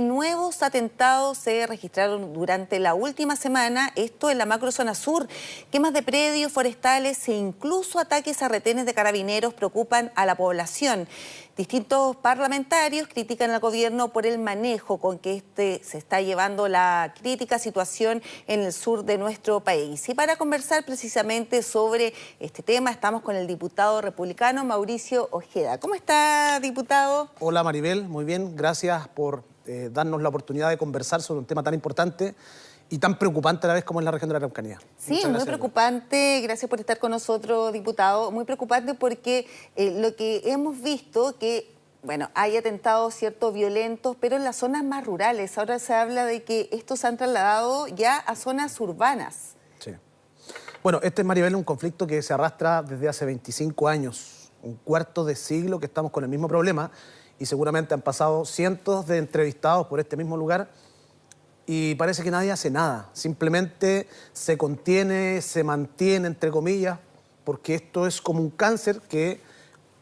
Nuevos atentados se registraron durante la última semana, esto en la macrozona sur. Quemas de predios forestales e incluso ataques a retenes de carabineros preocupan a la población. Distintos parlamentarios critican al gobierno por el manejo con que se está llevando la crítica situación en el sur de nuestro país. Y para conversar precisamente sobre este tema, estamos con el diputado republicano Mauricio Ojeda. ¿Cómo está, diputado? Hola, Maribel, muy bien. Gracias por darnos la oportunidad de conversar sobre un tema tan importante y tan preocupante a la vez como es la región de la Araucanía. Sí, muy preocupante. Gracias por estar con nosotros, diputado. Muy preocupante porque lo que hemos visto que, bueno, hay atentados ciertos violentos, pero en las zonas más rurales. Ahora se habla de que estos se han trasladado ya a zonas urbanas. Sí. Bueno, este es, Maribel, un conflicto que se arrastra desde hace 25 años, un cuarto de siglo que estamos con el mismo problema y seguramente han pasado cientos de entrevistados por este mismo lugar y parece que nadie hace nada. Simplemente se contiene, se mantiene, entre comillas, porque esto es como un cáncer que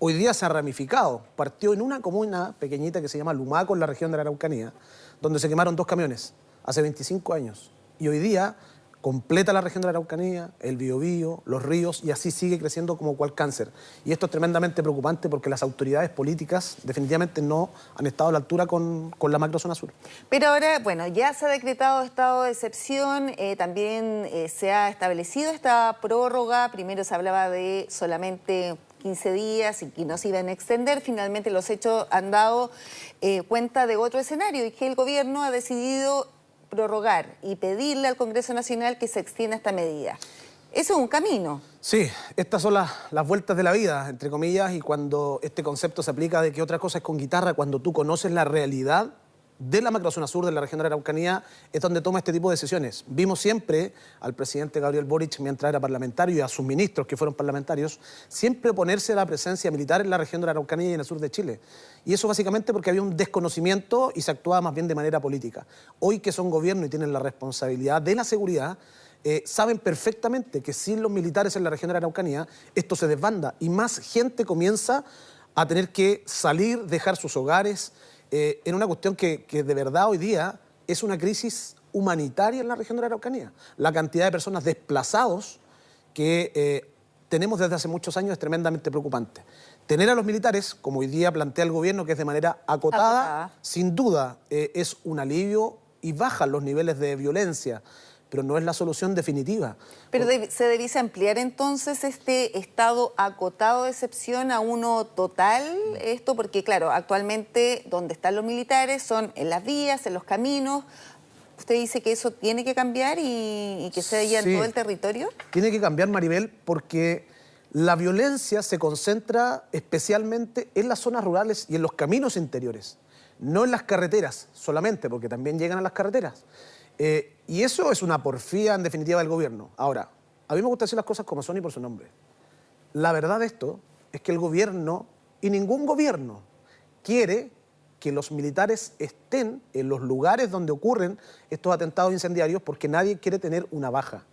hoy día se ha ramificado. Partió en una comuna pequeñita que se llama Lumaco, en la región de la Araucanía, donde se quemaron 2 camiones hace 25 años. Y hoy día completa la región de la Araucanía, el Biobío, los ríos, y así sigue creciendo como cual cáncer. Y esto es tremendamente preocupante porque las autoridades políticas definitivamente no han estado a la altura con la macrozona sur. Pero ahora, bueno, ya se ha decretado estado de excepción, también se ha establecido esta prórroga. Primero se hablaba de solamente 15 días y que no se iban a extender. Finalmente los hechos han dado cuenta de otro escenario y que el gobierno ha decidido prorrogar y pedirle al Congreso Nacional que se extienda esta medida. Eso es un camino. Sí, estas son las vueltas de la vida, entre comillas, y cuando este concepto se aplica de que otra cosa es con guitarra, cuando tú conoces la realidad de la macrozona sur de la región de la Araucanía, es donde toma este tipo de decisiones. Vimos siempre al presidente Gabriel Boric, mientras era parlamentario, y a sus ministros que fueron parlamentarios, siempre oponerse a la presencia militar en la región de la Araucanía y en el sur de Chile. Y eso básicamente porque había un desconocimiento y se actuaba más bien de manera política. Hoy que son gobierno y tienen la responsabilidad de la seguridad, saben perfectamente que sin los militares en la región de la Araucanía, esto se desbanda y más gente comienza a tener que salir, dejar sus hogares, en una cuestión que de verdad hoy día es una crisis humanitaria en la región de la Araucanía. La cantidad de personas desplazados que tenemos desde hace muchos años es tremendamente preocupante. Tener a los militares, como hoy día plantea el gobierno, que es de manera acotada. Sin duda es un alivio y bajan los niveles de violencia, pero no es la solución definitiva. Pero ¿se debiese ampliar entonces este estado acotado de excepción a uno total? Esto porque, claro, actualmente donde están los militares son en las vías, en los caminos. ¿Usted dice que eso tiene que cambiar y que sea ya en todo el territorio? Tiene que cambiar, Maribel, porque la violencia se concentra especialmente en las zonas rurales y en los caminos interiores, no en las carreteras solamente, porque también llegan a las carreteras. Y eso es una porfía, en definitiva, del gobierno. Ahora, a mí me gusta decir las cosas como son y por su nombre. La verdad de esto es que el gobierno, y ningún gobierno, quiere que los militares estén en los lugares donde ocurren estos atentados incendiarios porque nadie quiere tener una baja.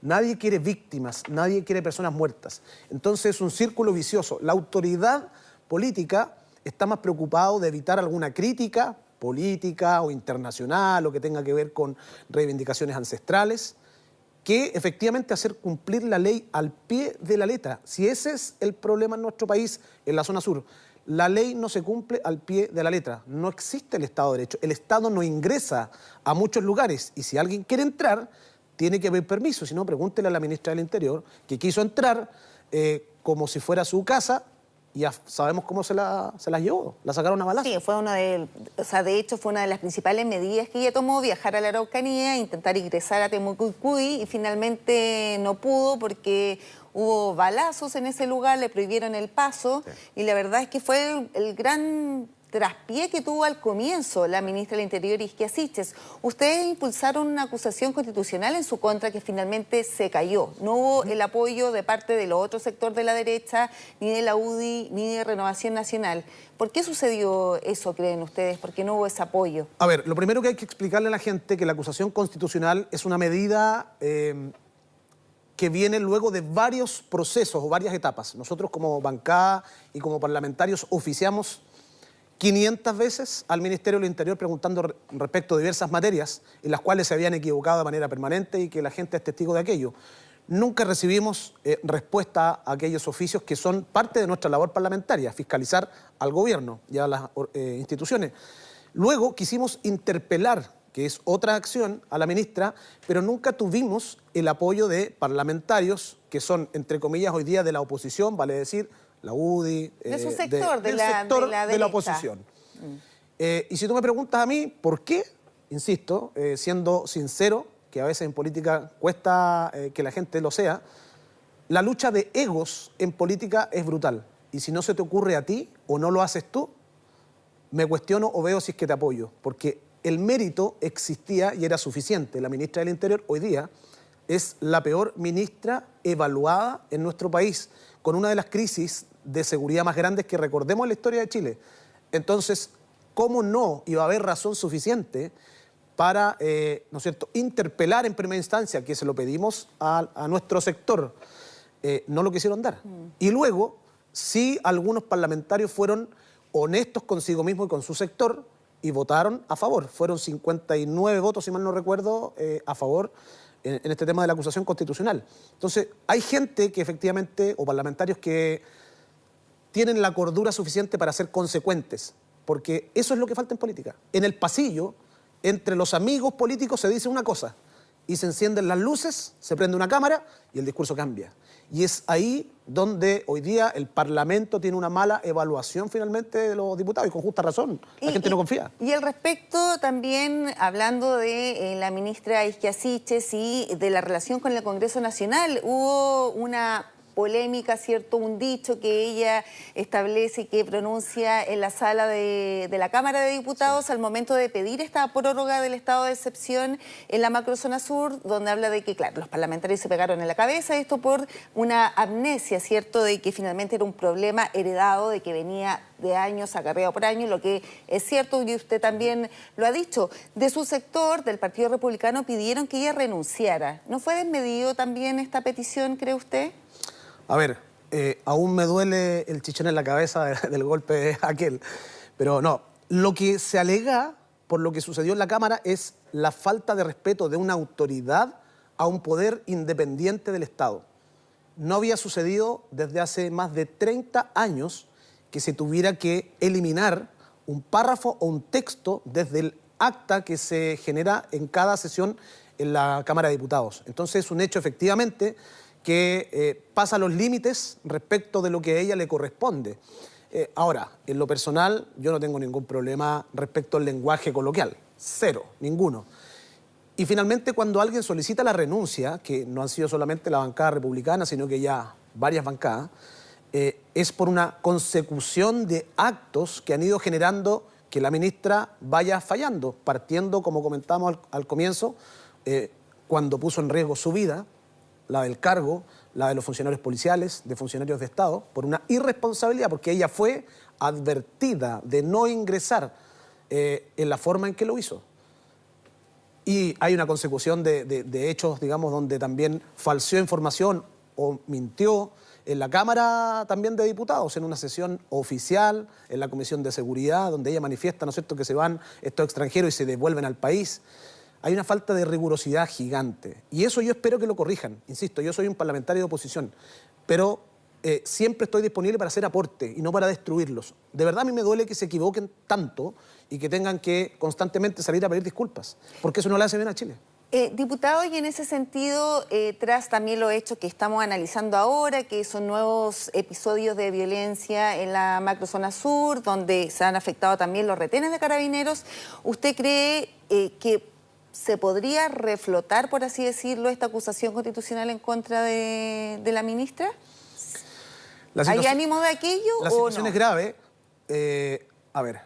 Nadie quiere víctimas, nadie quiere personas muertas. Entonces es un círculo vicioso. La autoridad política está más preocupada de evitar alguna crítica política o internacional o que tenga que ver con reivindicaciones ancestrales, que efectivamente hacer cumplir la ley al pie de la letra. Si ese es el problema en nuestro país, en la zona sur, la ley no se cumple al pie de la letra. No existe el Estado de Derecho. El Estado no ingresa a muchos lugares y si alguien quiere entrar, tiene que pedir permiso. Si no, pregúntele a la ministra del Interior, que quiso entrar como si fuera su casa. Y ya sabemos cómo se las llevó, la sacaron a balazo. Sí, de hecho fue una de las principales medidas que ella tomó, viajar a la Araucanía, intentar ingresar a Temucuicui y finalmente no pudo porque hubo balazos en ese lugar, le prohibieron el paso y la verdad es que fue el gran traspié que tuvo al comienzo la ministra del Interior, Isquia Siches. Ustedes impulsaron una acusación constitucional en su contra que finalmente se cayó. No hubo el apoyo de parte del otro sector de la derecha, ni de la UDI, ni de Renovación Nacional. ¿Por qué sucedió eso, creen ustedes? ¿Por qué no hubo ese apoyo? A ver, lo primero que hay que explicarle a la gente es que la acusación constitucional es una medida que viene luego de varios procesos o varias etapas. Nosotros como bancada y como parlamentarios oficiamos 500 veces al Ministerio del Interior preguntando respecto de diversas materias en las cuales se habían equivocado de manera permanente y que la gente es testigo de aquello. Nunca recibimos respuesta a aquellos oficios que son parte de nuestra labor parlamentaria, fiscalizar al gobierno y a las instituciones. Luego quisimos interpelar, que es otra acción, a la ministra, pero nunca tuvimos el apoyo de parlamentarios que son, entre comillas, hoy día de la oposición, vale decir, la UDI, de su sector, del sector de la oposición. Y si tú me preguntas a mí, ¿por qué? Insisto, siendo sincero, que a veces en política cuesta que la gente lo sea, la lucha de egos en política es brutal. Y si no se te ocurre a ti o no lo haces tú, me cuestiono o veo si es que te apoyo. Porque el mérito existía y era suficiente. La ministra del Interior hoy día es la peor ministra evaluada en nuestro país, con una de las crisis de seguridad más grandes que recordemos en la historia de Chile. Entonces, ¿cómo no iba a haber razón suficiente para, ¿no es cierto?, interpelar en primera instancia, que se lo pedimos a nuestro sector? No lo quisieron dar. Y luego, sí, algunos parlamentarios fueron honestos consigo mismos y con su sector y votaron a favor. Fueron 59 votos, si mal no recuerdo, a favor en este tema de la acusación constitucional. Entonces, hay gente que efectivamente, o parlamentarios que tienen la cordura suficiente para ser consecuentes, porque eso es lo que falta en política. En el pasillo, entre los amigos políticos se dice una cosa y se encienden las luces, se prende una cámara y el discurso cambia. Y es ahí donde hoy día el Parlamento tiene una mala evaluación finalmente de los diputados y con justa razón. La gente no confía. Y al respecto también, hablando de la ministra Isquia Siches y de la relación con el Congreso Nacional, hubo una polémica, ¿cierto? Un dicho que ella establece y que pronuncia en la sala de la Cámara de Diputados al momento de pedir esta prórroga del estado de excepción en la macrozona sur, donde habla de que, claro, los parlamentarios se pegaron en la cabeza, esto por una amnesia, ¿cierto?, de que finalmente era un problema heredado, de que venía de años, acarreado por años, lo que es cierto y usted también lo ha dicho. De su sector, del Partido Republicano, pidieron que ella renunciara. ¿No fue desmedido también esta petición, cree usted? A ver, aún me duele el chichón en la cabeza del golpe aquel, pero no. Lo que se alega por lo que sucedió en la Cámara es la falta de respeto de una autoridad a un poder independiente del Estado. No había sucedido desde hace más de 30 años que se tuviera que eliminar un párrafo o un texto desde el acta que se genera en cada sesión en la Cámara de Diputados. Entonces es un hecho efectivamente que pasa los límites respecto de lo que a ella le corresponde. Ahora, en lo personal, yo no tengo ningún problema respecto al lenguaje coloquial. Cero, ninguno. Y finalmente, cuando alguien solicita la renuncia, que no han sido solamente la bancada republicana, sino que ya varias bancadas, es por una consecución de actos que han ido generando que la ministra vaya fallando, partiendo, como comentamos al comienzo, cuando puso en riesgo su vida, la del cargo, la de los funcionarios policiales, de funcionarios de Estado, por una irresponsabilidad, porque ella fue advertida de no ingresar en la forma en que lo hizo. Y hay una consecución de hechos, digamos, donde también falseó información o mintió en la Cámara también de Diputados, en una sesión oficial, en la Comisión de Seguridad, donde ella manifiesta, ¿no es cierto?, que se van estos extranjeros y se devuelven al país. Hay una falta de rigurosidad gigante. Y eso yo espero que lo corrijan. Insisto, yo soy un parlamentario de oposición, pero siempre estoy disponible para hacer aporte y no para destruirlos. De verdad a mí me duele que se equivoquen tanto y que tengan que constantemente salir a pedir disculpas, porque eso no le hace bien a Chile. Diputado, y en ese sentido, tras también los hechos que estamos analizando ahora, que son nuevos episodios de violencia en la macrozona sur, donde se han afectado también los retenes de carabineros, ¿usted cree que se podría reflotar, por así decirlo, esta acusación constitucional en contra de la ministra? ¿Hay ánimo de aquello o no? La situación es grave. A ver,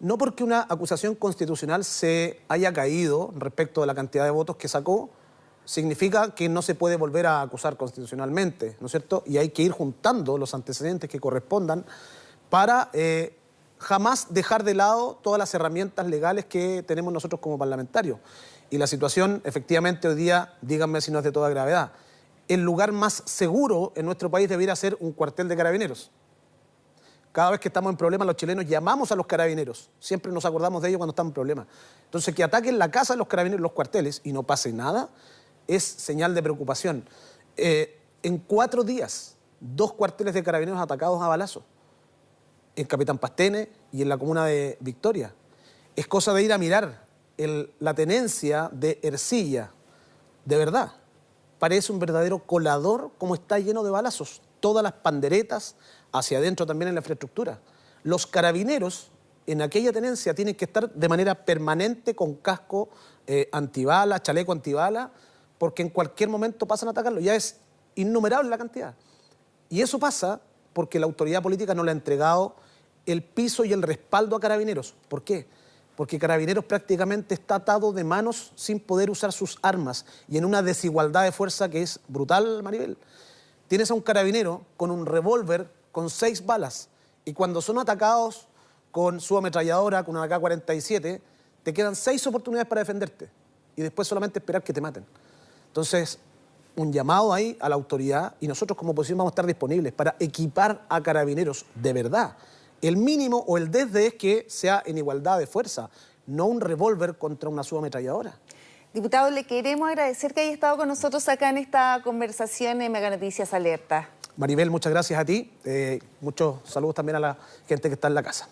no porque una acusación constitucional se haya caído respecto de la cantidad de votos que sacó, significa que no se puede volver a acusar constitucionalmente, ¿no es cierto? Y hay que ir juntando los antecedentes que correspondan para jamás dejar de lado todas las herramientas legales que tenemos nosotros como parlamentarios. Y la situación, efectivamente, hoy día, díganme si no es de toda gravedad, el lugar más seguro en nuestro país debiera ser un cuartel de carabineros. Cada vez que estamos en problemas, los chilenos llamamos a los carabineros. Siempre nos acordamos de ellos cuando estamos en problemas. Entonces, que ataquen la casa de los carabineros, los cuarteles, y no pase nada, es señal de preocupación. En 4 días, 2 cuarteles de carabineros atacados a balazos. En Capitán Pastene y en la comuna de Victoria. Es cosa de ir a mirar la tenencia de Ercilla. De verdad, parece un verdadero colador como está lleno de balazos. Todas las panderetas, hacia adentro también en la infraestructura. Los carabineros en aquella tenencia tienen que estar de manera permanente con casco antibala, chaleco antibala, porque en cualquier momento pasan a atacarlo. Ya es innumerable la cantidad. Y eso pasa porque la autoridad política no le ha entregado el piso y el respaldo a Carabineros. ¿Por qué? Porque Carabineros prácticamente está atado de manos sin poder usar sus armas y en una desigualdad de fuerza que es brutal, Maribel. Tienes a un carabinero con un revólver con 6 balas y cuando son atacados con su ametralladora, con una AK-47, te quedan 6 oportunidades para defenderte y después solamente esperar que te maten. Entonces, un llamado ahí a la autoridad y nosotros como oposición vamos a estar disponibles para equipar a Carabineros de verdad. El mínimo o el desde es que sea en igualdad de fuerza, no un revólver contra una subametralladora. Diputado, le queremos agradecer que haya estado con nosotros acá en esta conversación en Mega Noticias Alerta. Maribel, muchas gracias a ti. Muchos saludos también a la gente que está en la casa.